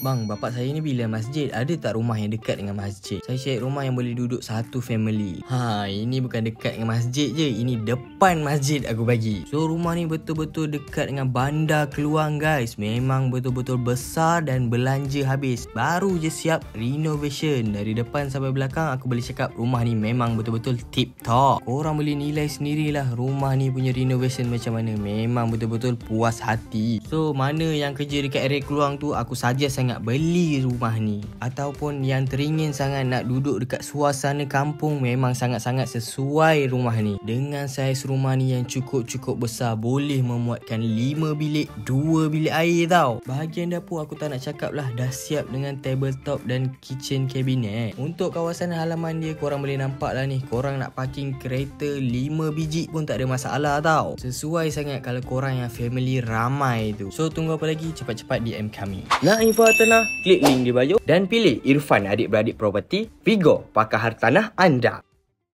Bang, bapak saya ni bila masjid, ada tak rumah yang dekat dengan masjid? Saya cari rumah yang boleh duduk satu family. Ini bukan dekat dengan masjid je, ini depan masjid aku bagi. So rumah ni betul-betul dekat dengan bandar Keluang guys. Memang betul-betul besar dan belanja habis. Baru je siap renovation. Dari depan sampai belakang aku boleh cakap rumah ni memang betul-betul tip top. Korang boleh nilai sendirilah rumah ni punya renovation macam mana. Memang betul-betul puas hati. So mana yang kerja dekat area Keluang tu, aku suggest sangat beli rumah ni. Ataupun yang teringin sangat nak duduk dekat suasana kampung, memang sangat-sangat sesuai rumah ni. Dengan saiz rumah ni yang cukup-cukup besar, boleh memuatkan 5 bilik 2 bilik air tau. Bahagian dapur aku tak nak cakap lah, dah siap dengan tabletop dan kitchen cabinet. Untuk kawasan halaman dia, korang boleh nampak lah ni, korang nak parking kereta 5 biji pun tak ada masalah tau. Sesuai sangat kalau korang yang family ramai tu. So tunggu apa lagi, cepat-cepat DM kami. Nak info hartanah, klik link di bio dan pilih Irfan Adik Beradik Property, Vigo pakar hartanah anda.